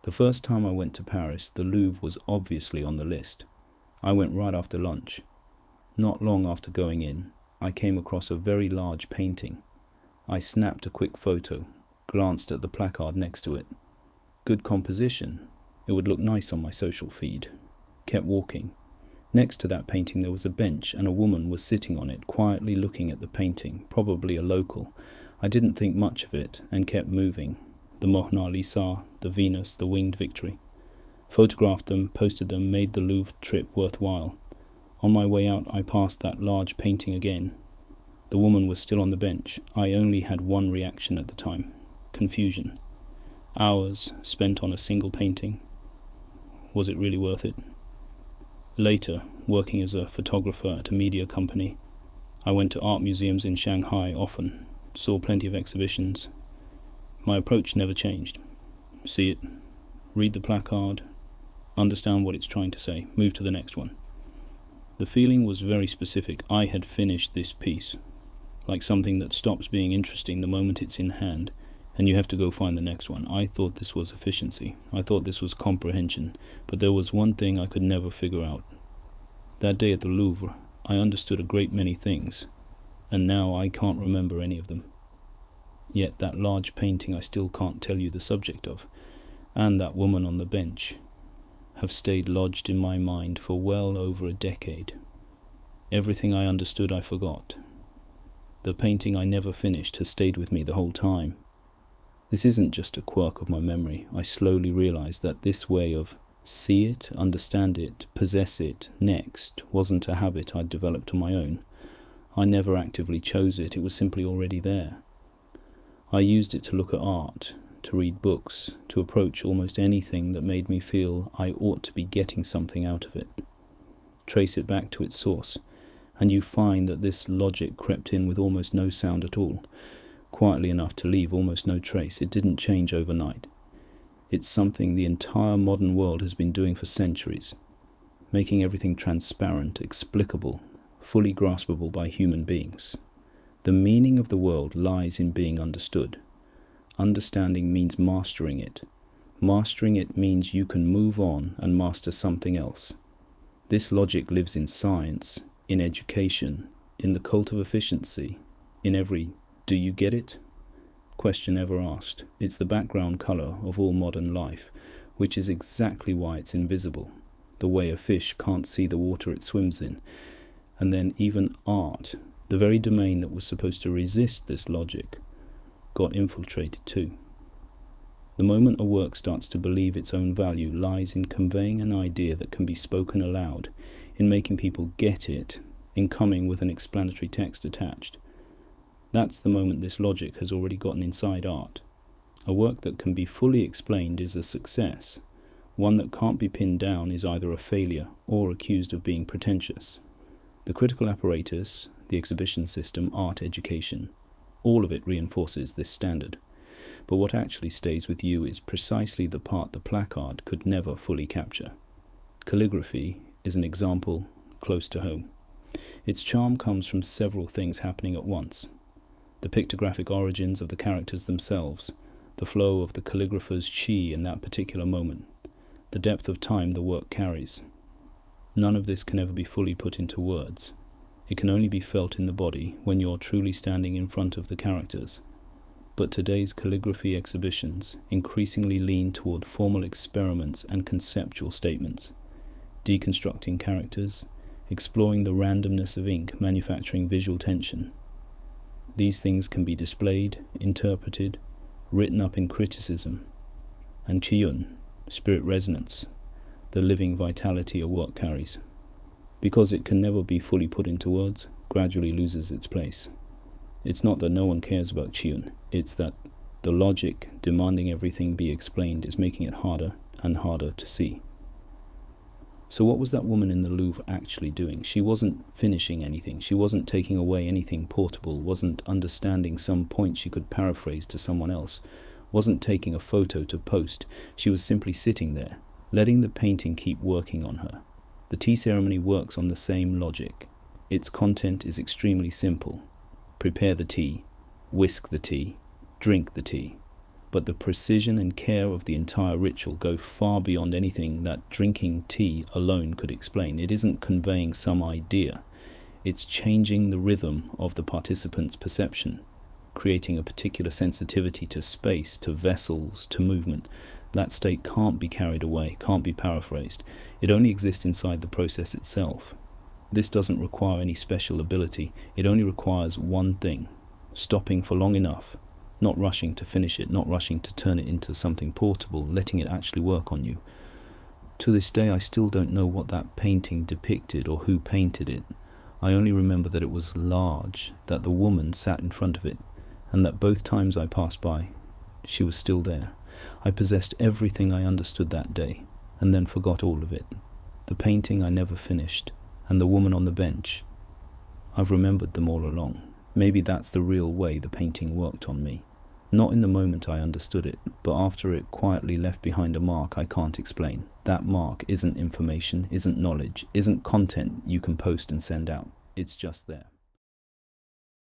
The first time I went to Paris, the Louvre was obviously on the list. I went right after lunch. Not long after going in, I came across a very large painting. I snapped a quick photo, glanced at the placard next to it. Good composition. It would look nice on my social feed. Kept walking. Next to that painting there was a bench and a woman was sitting on it, quietly looking at the painting, probably a local. I didn't think much of it and kept moving. The Mona Lisa, the Venus, the Winged Victory. Photographed them, posted them, made the Louvre trip worthwhile. On my way out I passed that large painting again. The woman was still on the bench. I only had one reaction at the time. Confusion. Hours spent on a single painting. Was it really worth it? Later, working as a photographer at a media company, I went to art museums in Shanghai often, saw plenty of exhibitions. My approach never changed. See it, read the placard, understand what it's trying to say, move to the next one. The feeling was very specific. I had finished this piece, like something that stops being interesting the moment it's in hand, and you have to go find the next one. I thought this was efficiency. I thought this was comprehension. But there was one thing I could never figure out. That day at the Louvre, I understood a great many things, and now I can't remember any of them. Yet that large painting I still can't tell you the subject of, and that woman on the bench, have stayed lodged in my mind for well over a decade. Everything I understood I forgot. The painting I never finished has stayed with me the whole time. This isn't just a quirk of my memory. I slowly realized that this way of see it, understand it, possess it, next, wasn't a habit I'd developed on my own. I never actively chose it. It was simply already there. I used it to look at art, to read books, to approach almost anything that made me feel I ought to be getting something out of it. Trace it back to its source, and you find that this logic crept in with almost no sound at all, quietly enough to leave almost no trace. It didn't change overnight. It's something the entire modern world has been doing for centuries, making everything transparent, explicable, fully graspable by human beings. The meaning of the world lies in being understood. Understanding means mastering it. Mastering it means you can move on and master something else. This logic lives in science, in education, in the cult of efficiency, in every "do you get it?" question ever asked. It's the background color of all modern life, which is exactly why it's invisible, the way a fish can't see the water it swims in. And then even art, the very domain that was supposed to resist this logic, got infiltrated too. The moment a work starts to believe its own value lies in conveying an idea that can be spoken aloud, in making people get it, in coming with an explanatory text attached. That's the moment this logic has already gotten inside art. A work that can be fully explained is a success. One that can't be pinned down is either a failure or accused of being pretentious. The critical apparatus, the exhibition system, art education, all of it reinforces this standard. But what actually stays with you is precisely the part the placard could never fully capture. Calligraphy is an example close to home. Its charm comes from several things happening at once. The pictographic origins of the characters themselves, the flow of the calligrapher's chi in that particular moment, the depth of time the work carries. None of this can ever be fully put into words. It can only be felt in the body when you're truly standing in front of the characters. But today's calligraphy exhibitions increasingly lean toward formal experiments and conceptual statements, deconstructing characters, exploring the randomness of ink, manufacturing visual tension. These things can be displayed, interpreted, written up in criticism, and qiyun, spirit resonance, the living vitality a work carries. Because it can never be fully put into words, gradually loses its place. It's not that no one cares about qiyun, it's that the logic demanding everything be explained is making it harder and harder to see. So what was that woman in the Louvre actually doing? She wasn't finishing anything. She wasn't taking away anything portable, wasn't understanding some point she could paraphrase to someone else, wasn't taking a photo to post. She was simply sitting there, letting the painting keep working on her. The tea ceremony works on the same logic. Its content is extremely simple. Prepare the tea, whisk the tea, drink the tea. but the precision and care of the entire ritual go far beyond anything that drinking tea alone could explain. It isn't conveying some idea. It's changing the rhythm of the participant's perception, creating a particular sensitivity to space, to vessels, to movement. That state can't be carried away, can't be paraphrased. It only exists inside the process itself. This doesn't require any special ability. It only requires one thing: stopping for long enough, not rushing to finish it, not rushing to turn it into something portable, letting it actually work on you. To this day, I still don't know what that painting depicted or who painted it. I only remember that it was large, that the woman sat in front of it, and that both times I passed by, she was still there. I possessed everything I understood that day, and then forgot all of it. The painting I never finished, and the woman on the bench. I've remembered them all along. Maybe that's the real way the painting worked on me. Not in the moment I understood it, but after it quietly left behind a mark I can't explain. That mark isn't information, isn't knowledge, isn't content you can post and send out. It's just there.